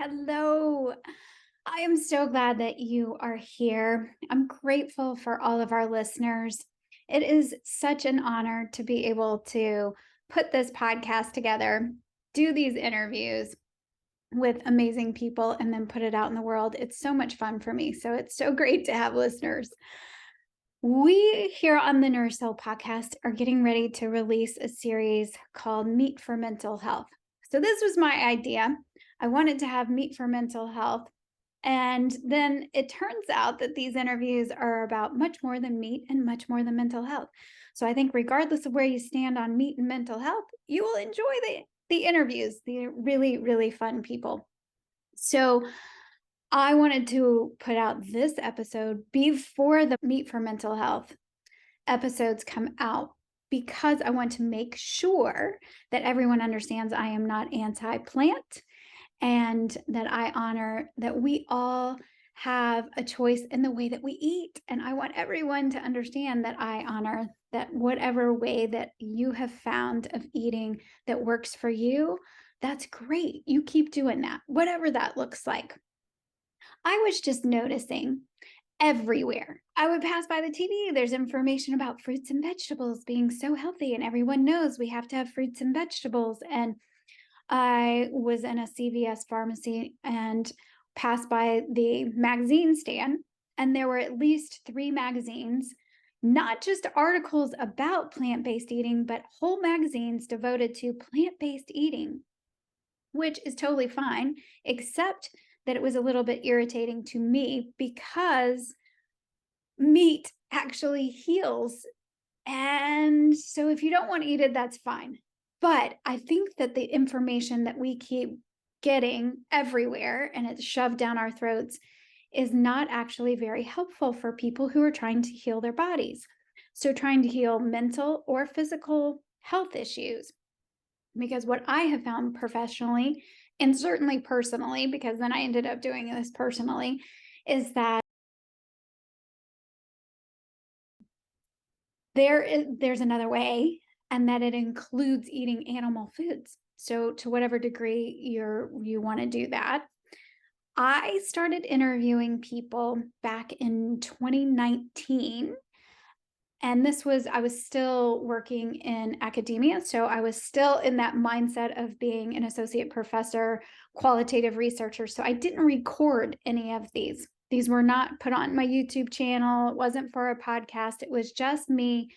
Hello. I am so glad that you are here. I'm grateful for all of our listeners. It is such an honor to be able to put this podcast together, do these interviews with amazing people, and then put it out in the world. It's so much fun for me. So it's so great to have listeners. We here on the Nourished Soul podcast are getting ready to release a series called Meat for Mental Health. So this was my idea. I wanted to have Meat for Mental Health. And then it turns out that these interviews are about much more than meat and much more than mental health. So I think regardless of where you stand on meat and mental health, you will enjoy the interviews. They're really, really fun people. So I wanted to put out this episode before the Meat for Mental Health episodes come out because I want to make sure that everyone understands I am not anti-plant and that I honor that we all have a choice in the way that we eat. And I want everyone to understand that I honor that whatever way that you have found of eating that works for you, that's great. You keep doing that, whatever that looks like. I was just noticing everywhere. I would pass by the TV. There's information about fruits and vegetables being so healthy, and everyone knows we have to have fruits and vegetables. And I was in a CVS pharmacy and passed by the magazine stand, and there were at least 3 magazines, not just articles about plant-based eating, but whole magazines devoted to plant-based eating, which is totally fine, except that it was a little bit irritating to me because meat actually heals. And so if you don't want to eat it, that's fine. But I think that the information that we keep getting everywhere and it's shoved down our throats is not actually very helpful for people who are trying to heal their bodies. So trying to heal mental or physical health issues. Because what I have found professionally, and certainly personally, because then I ended up doing this personally, is that there's another way, and that it includes eating animal foods. So to whatever degree you want to do that. I started interviewing people back in 2019. And I was still working in academia. So I was still in that mindset of being an associate professor, qualitative researcher. So I didn't record any of these. These were not put on my YouTube channel. It wasn't for a podcast. It was just me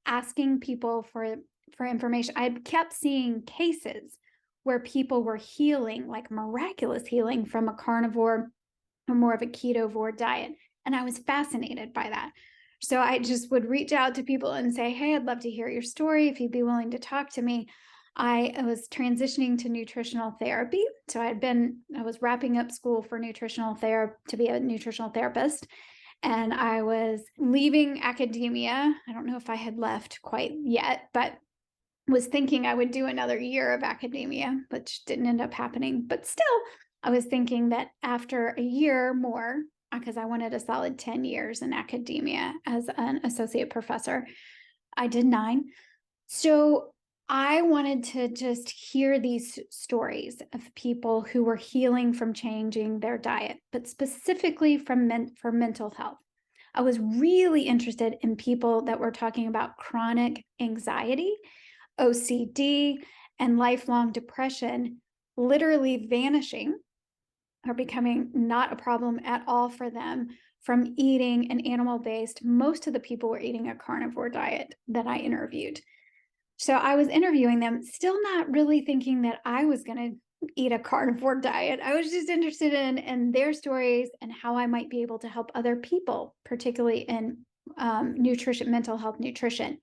asking people for information. I kept seeing cases where people were healing, like miraculous healing from a carnivore or more of a ketovore diet. And I was fascinated by that. So I just would reach out to people and say, hey, I'd love to hear your story if you'd be willing to talk to me. I was transitioning to nutritional therapy. So I was wrapping up school for nutritional therapy to be a nutritional therapist. And I was leaving academia. I don't know if I had left quite yet, but was thinking I would do another year of academia, which didn't end up happening. But still, I was thinking that after a year more, because I wanted a solid 10 years in academia as an associate professor, I did 9. So I wanted to just hear these stories of people who were healing from changing their diet, but specifically for mental health. I was really interested in people that were talking about chronic anxiety, OCD, and lifelong depression literally vanishing or becoming not a problem at all for them from eating an animal-based. Most of the people were eating a carnivore diet that I interviewed. So I was interviewing them, still not really thinking that I was going to eat a carnivore diet. I was just interested in their stories and how I might be able to help other people, particularly in nutrition, mental health nutrition.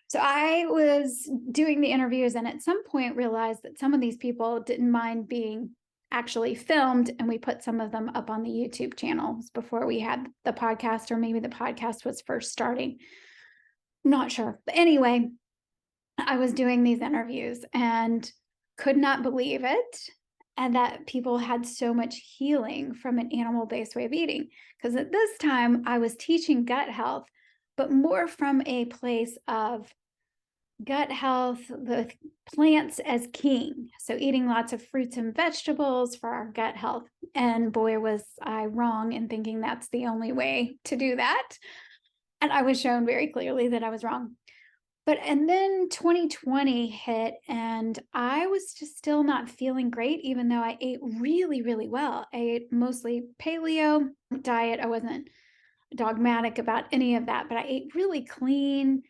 So I was doing the interviews and at some point realized that some of these people didn't mind being actually filmed, and we put some of them up on the YouTube channels before we had the podcast, or maybe the podcast was first starting. Not sure. But anyway, I was doing these interviews and could not believe it, and that people had so much healing from an animal-based way of eating. Because at this time I was teaching gut health, but more from a place of gut health with plants as king. So eating lots of fruits and vegetables for our gut health. And boy, was I wrong in thinking that's the only way to do that. And I was shown very clearly that I was wrong. And then 2020 hit, and I was just still not feeling great, even though I ate really, really well. I ate mostly paleo diet. I wasn't dogmatic about any of that, but I ate really clean,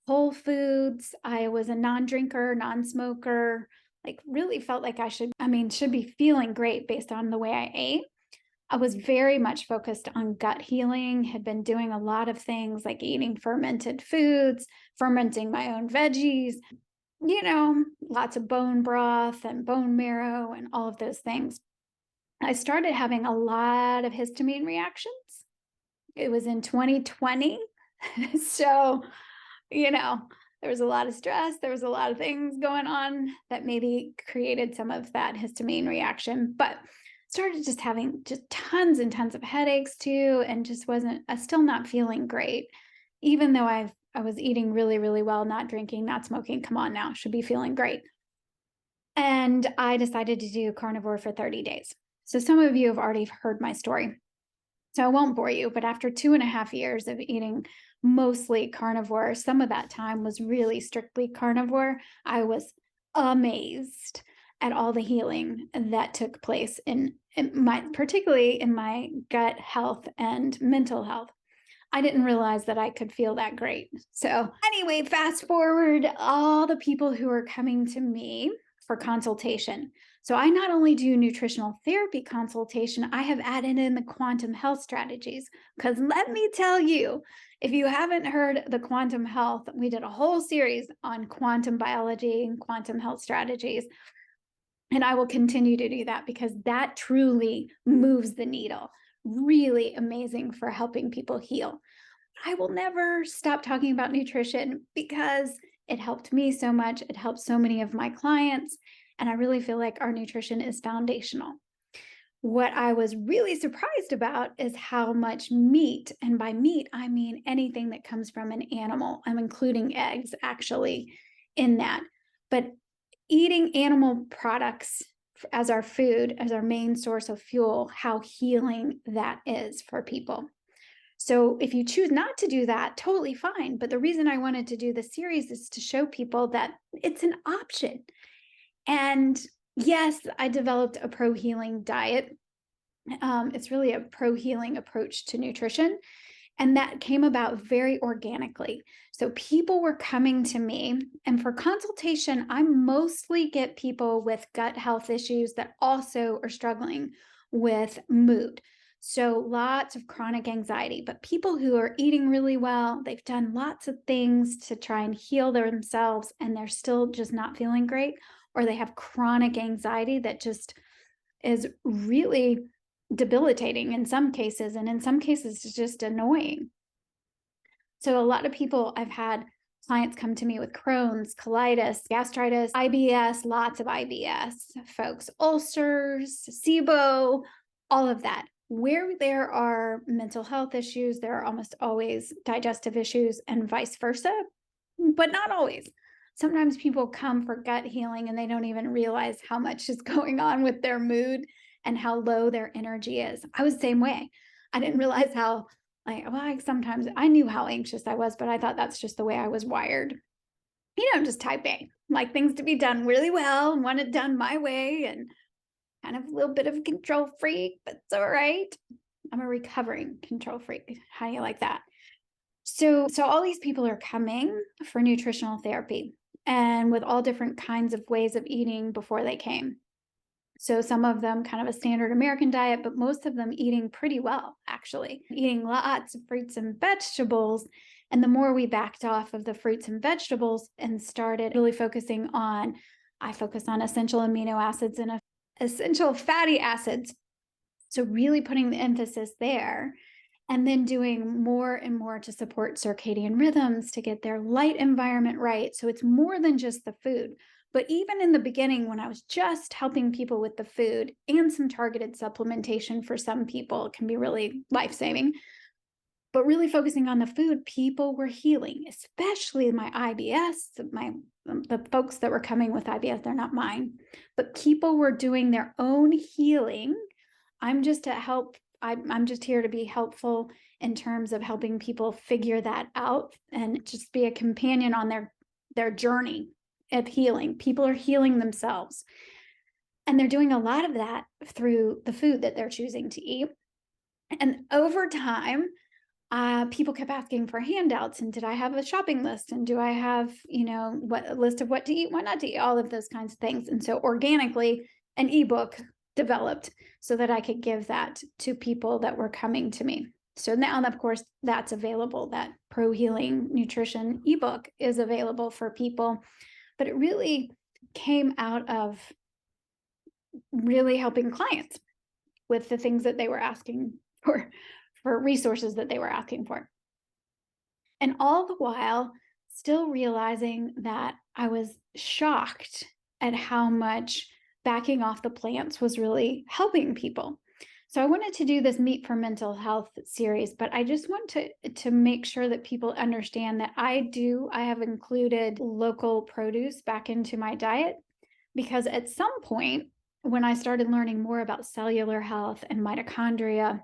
whole foods. I was a non-drinker, non-smoker, like really felt like should be feeling great based on the way I ate. I was very much focused on gut healing, had been doing a lot of things like eating fermented foods, fermenting my own veggies, lots of bone broth and bone marrow and all of those things. I started having a lot of histamine reactions. It was in 2020. So, there was a lot of stress. There was a lot of things going on that maybe created some of that histamine reaction, but started just having just tons and tons of headaches too, and just wasn't still not feeling great, even though I was eating really, really well, not drinking, not smoking. Come on now, should be feeling great. And I decided to do carnivore for 30 days. So some of you have already heard my story. So I won't bore you, but after 2.5 years of eating mostly carnivore, some of that time was really strictly carnivore. I was amazed at all the healing that took place particularly in my gut health and mental health. I didn't realize that I could feel that great. So anyway, fast forward, all the people who are coming to me for consultation. So I not only do nutritional therapy consultation, I have added in the quantum health strategies. Because let me tell you, if you haven't heard the quantum health, we did a whole series on quantum biology and quantum health strategies. And I will continue to do that because that truly moves the needle. Really amazing for helping people heal. I will never stop talking about nutrition because it helped me so much. It helped so many of my clients. And I really feel like our nutrition is foundational. What I was really surprised about is how much meat, and by meat, I mean anything that comes from an animal. I'm including eggs actually in that. But eating animal products as our food, as our main source of fuel, how healing that is for people. So if you choose not to do that, totally fine. But the reason I wanted to do the series is to show people that it's an option. And yes, I developed a pro-healing diet. It's really a pro-healing approach to nutrition. And that came about very organically. So people were coming to me, and for consultation, I mostly get people with gut health issues that also are struggling with mood. So lots of chronic anxiety, but people who are eating really well, they've done lots of things to try and heal themselves, and they're still just not feeling great, or they have chronic anxiety that just is really debilitating in some cases, and in some cases it's just annoying. So a lot of people, I've had clients come to me with Crohn's, colitis, gastritis, IBS, lots of IBS folks, ulcers, SIBO, all of that. Where there are mental health issues, there are almost always digestive issues, and vice versa, but not always. Sometimes people come for gut healing and they don't even realize how much is going on with their mood and how low their energy is. I was the same way. I didn't realize how, sometimes I knew how anxious I was, but I thought that's just the way I was wired. Just type A, like things to be done really well and want it done my way, and kind of a little bit of a control freak, but it's all right. I'm a recovering control freak. How do you like that? So all these people are coming for nutritional therapy, and with all different kinds of ways of eating before they came. So some of them kind of a standard American diet, but most of them eating pretty well, actually, eating lots of fruits and vegetables. And the more we backed off of the fruits and vegetables and started really I focus on essential amino acids and essential fatty acids. So really putting the emphasis there, and then doing more and more to support circadian rhythms, to get their light environment right. So it's more than just the food. But even in the beginning, when I was just helping people with the food and some targeted supplementation for some people, it can be really life-saving. But really focusing on the food, people were healing, especially my IBS, the folks that were coming with IBS, they're not mine, but people were doing their own healing. I'm just I'm just here to be helpful in terms of helping people figure that out and just be a companion on their journey of healing. People are healing themselves. And they're doing a lot of that through the food that they're choosing to eat. And over time, people kept asking for handouts, and did I have a shopping list, and do I have, what a list of what to eat, what not to eat, all of those kinds of things. And so organically, an ebook developed so that I could give that to people that were coming to me. So now, of course, that's available. That Pro Healing Nutrition ebook is available for people, but it really came out of really helping clients with the things that they were asking for resources that they were asking for. And all the while, still realizing that I was shocked at how much backing off the plants was really helping people. So I wanted to do this Meat for Mental Health series, but I just want to make sure that people understand that I have included local produce back into my diet, because at some point when I started learning more about cellular health and mitochondria,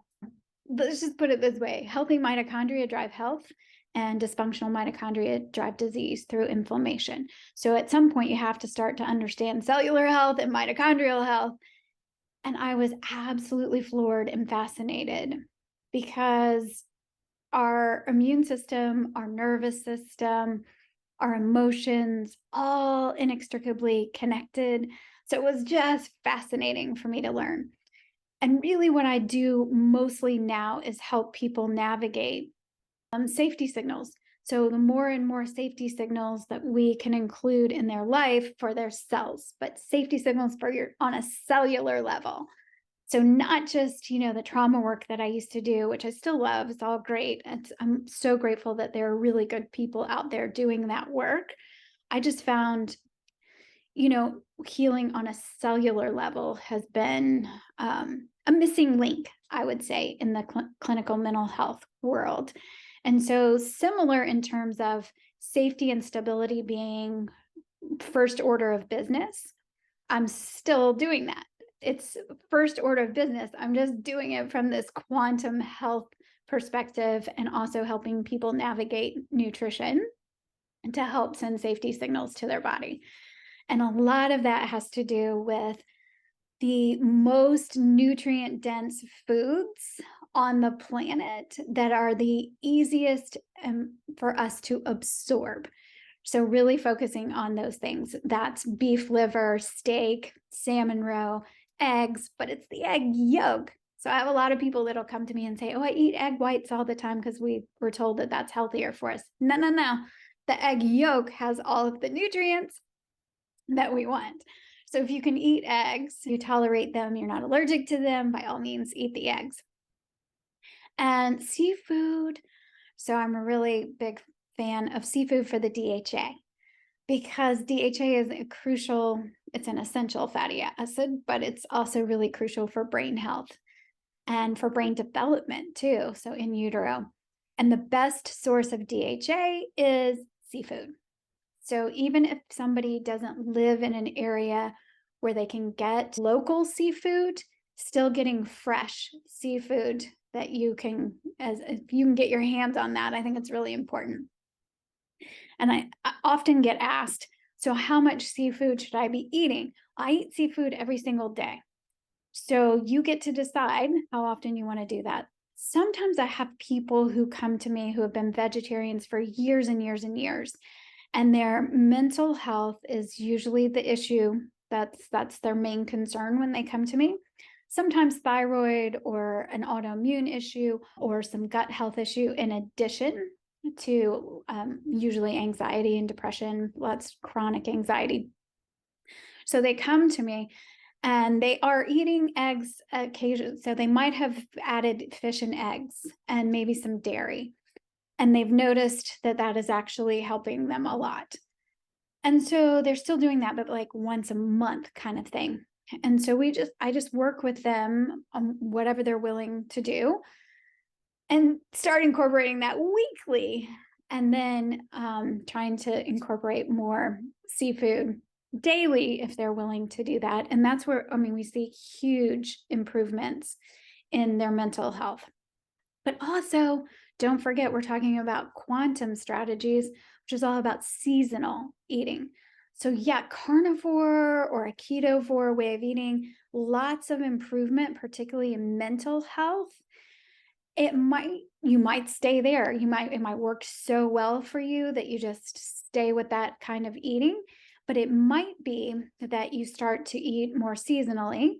let's just put it this way, healthy mitochondria drive health and dysfunctional mitochondria drive disease through inflammation. So at some point you have to start to understand cellular health and mitochondrial health. And I was absolutely floored and fascinated, because our immune system, our nervous system, our emotions, all inextricably connected. So it was just fascinating for me to learn. And really what I do mostly now is help people navigate safety signals. So the more and more safety signals that we can include in their life for their cells, but safety signals on a cellular level. So not just, the trauma work that I used to do, which I still love, it's all great. I'm so grateful that there are really good people out there doing that work. I just found, healing on a cellular level has been a missing link, I would say, in the clinical mental health world. And so similar in terms of safety and stability being first order of business, I'm still doing that. It's first order of business. I'm just doing it from this quantum health perspective, and also helping people navigate nutrition to help send safety signals to their body. And a lot of that has to do with the most nutrient dense foods on the planet that are the easiest for us to absorb. So really focusing on those things. That's beef liver, steak, salmon roe, eggs, but it's the egg yolk. So I have a lot of people that'll come to me and say, oh, I eat egg whites all the time because we were told that that's healthier for us. No. The egg yolk has all of the nutrients that we want. So if you can eat eggs, you tolerate them, you're not allergic to them, by all means, eat the eggs. And seafood. So I'm a really big fan of seafood for the DHA, because DHA is it's an essential fatty acid, but it's also really crucial for brain health and for brain development too. So in utero. And the best source of DHA is seafood. So even if somebody doesn't live in an area where they can get local seafood, still getting fresh seafood that if you can get your hands on that, I think it's really important. And I often get asked, so how much seafood should I be eating? I eat seafood every single day. So you get to decide how often you want to do that. Sometimes I have people who come to me who have been vegetarians for years and years and years, and their mental health is usually the issue. That's their main concern when they come to me. Sometimes thyroid or an autoimmune issue or some gut health issue, in addition to usually anxiety and depression. That's chronic anxiety. So they come to me and they are eating eggs occasionally. So they might have added fish and eggs and maybe some dairy. And they've noticed that that is actually helping them a lot. And so they're still doing that, but like once a month kind of thing. And so I just work with them on whatever they're willing to do. and start incorporating that weekly, and then trying to incorporate more seafood daily if they're willing to do that. And that's where, I mean, we see huge improvements in their mental health. But also, don't forget, we're talking about quantum strategies, which is all about seasonal eating. So, yeah, carnivore or a ketovore way of eating, lots of improvement, particularly in mental health. You might stay there. It might work so well for you that you just stay with that kind of eating. But it might be that you start to eat more seasonally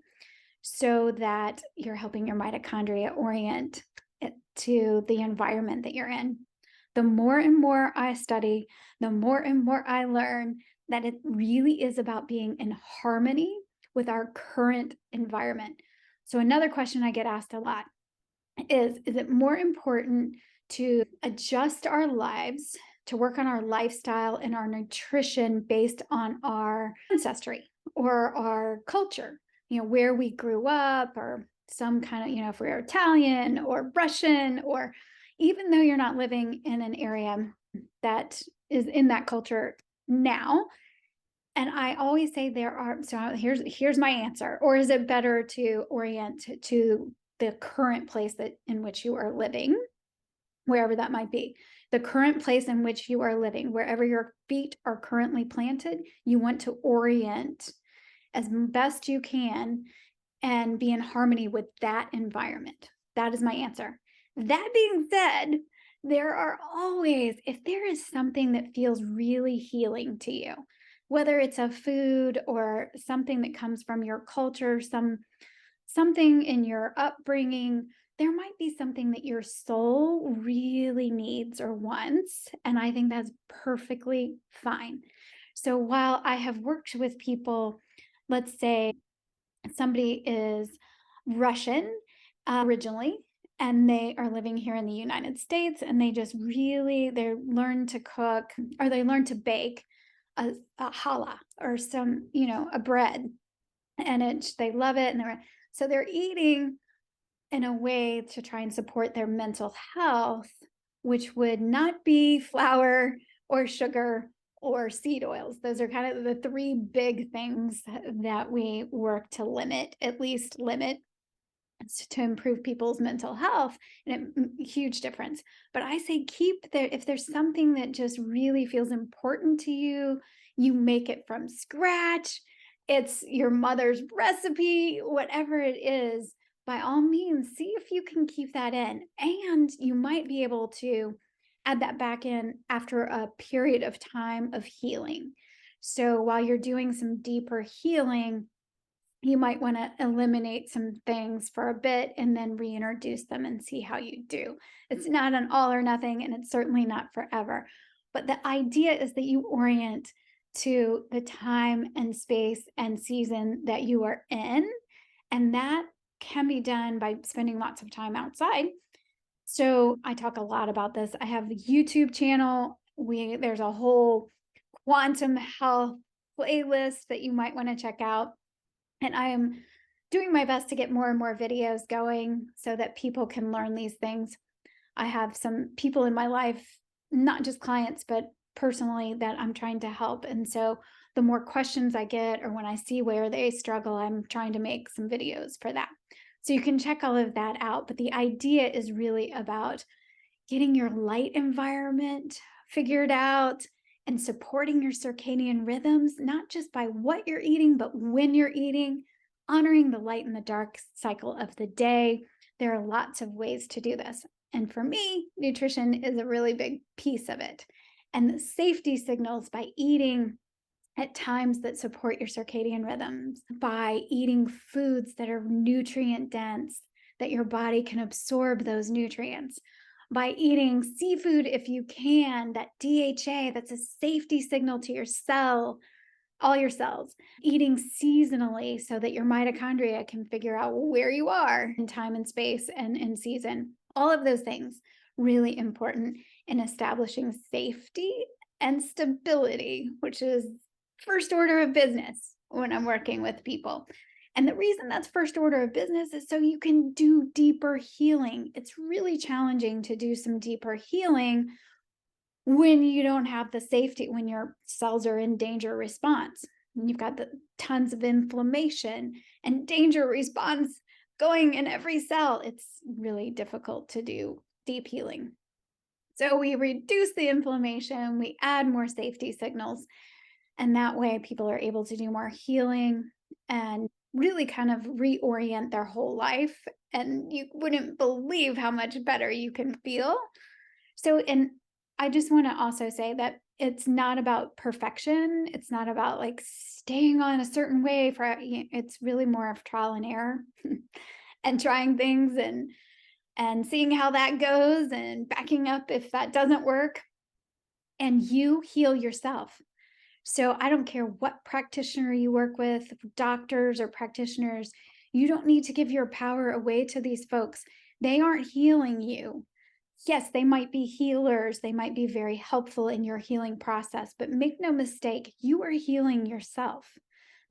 so that you're helping your mitochondria orient it to the environment that you're in. The more and more I study, the more and more I learn that it really is about being in harmony with our current environment. So, another question I get asked a lot is it more important to adjust our lives, to work on our lifestyle and our nutrition based on our ancestry or our culture, where we grew up, or some kind of, if we're Italian or Russian, or even though you're not living in an area that is in that culture now? And I always say so here's my answer. Or is it better to orient to the current place in which you are living, wherever that might be? The current place in which you are living, wherever your feet are currently planted, you want to orient as best you can and be in harmony with that environment. That is my answer. That being said, there are always, if there is something that feels really healing to you, whether it's a food or something that comes from your culture, something in your upbringing, there might be something that your soul really needs or wants, and I think that's perfectly fine. So while I have worked with people, let's say somebody is Russian originally, and they are living here in the United States, and they learn to cook, or they learn to bake a challah, or a bread, and they love it, and they're eating in a way to try and support their mental health, which would not be flour or sugar or seed oils. Those are kind of the three big things that we work to at least limit, to improve people's mental health, and huge difference. But I say keep there. If there's something that just really feels important to you, you make it from scratch. It's your mother's recipe, whatever it is, by all means, see if you can keep that in. And you might be able to add that back in after a period of time of healing. So while you're doing some deeper healing, you might want to eliminate some things for a bit and then reintroduce them and see how you do. It's not an all or nothing, and it's certainly not forever. But the idea is that you orient to the time and space and season that you are in. And that can be done by spending lots of time outside. So I talk a lot about this. I have a YouTube channel. There's a whole quantum health playlist that you might want to check out. And I am doing my best to get more and more videos going so that people can learn these things. I have some people in my life, not just clients, but personally, that I'm trying to help. And so the more questions I get, or when I see where they struggle, I'm trying to make some videos for that. So you can check all of that out. But the idea is really about getting your light environment figured out and supporting your circadian rhythms, not just by what you're eating, but when you're eating, honoring the light and the dark cycle of the day. There are lots of ways to do this. And for me, nutrition is a really big piece of it. And the safety signals by eating at times that support your circadian rhythms, by eating foods that are nutrient dense, that your body can absorb those nutrients, by eating seafood if you can, that DHA, that's a safety signal to your cell, all your cells, eating seasonally so that your mitochondria can figure out where you are in time and space and in season. All of those things really important in establishing safety and stability, which is first order of business when I'm working with people. And the reason that's first order of business is so you can do deeper healing. It's really challenging to do some deeper healing when you don't have the safety, when your cells are in danger response. And you've got tons of inflammation and danger response going in every cell. It's really difficult to do deep healing. So we reduce the inflammation, we add more safety signals, and that way people are able to do more healing and really kind of reorient their whole life. And you wouldn't believe how much better you can feel. So, and I just want to also say that it's not about perfection. It's not about like staying on a certain way it's really more of trial and error and trying things and seeing how that goes and backing up if that doesn't work. And you heal yourself. So I don't care what practitioner you work with, doctors or practitioners, you don't need to give your power away to these folks. They aren't healing you. Yes, they might be healers. They might be very helpful in your healing process, but make no mistake, you are healing yourself.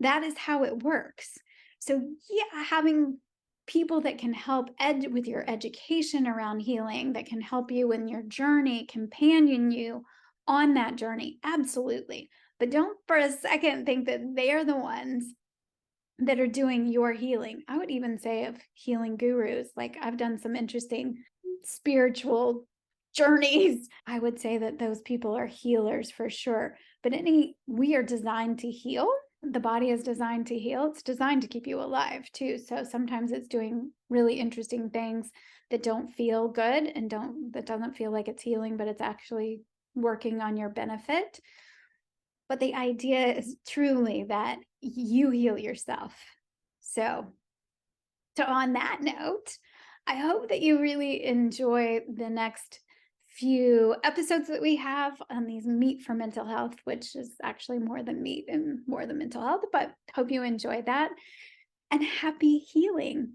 That is how it works. So yeah, having people that can help with your education around healing, that can help you in your journey, companion you on that journey, absolutely. But don't for a second think that they're the ones that are doing your healing. I would even say of healing gurus. Like I've done some interesting spiritual journeys. I would say that those people are healers for sure. But we are designed to heal. The body is designed to heal. It's designed to keep you alive too. So sometimes it's doing really interesting things that don't feel good and that doesn't feel like it's healing, but it's actually working on your benefit. But the idea is truly that you heal yourself. So on that note, I hope that you really enjoy the next few episodes that we have on these Meat for Mental Health, which is actually more than meat and more than mental health, but hope you enjoy that and happy healing.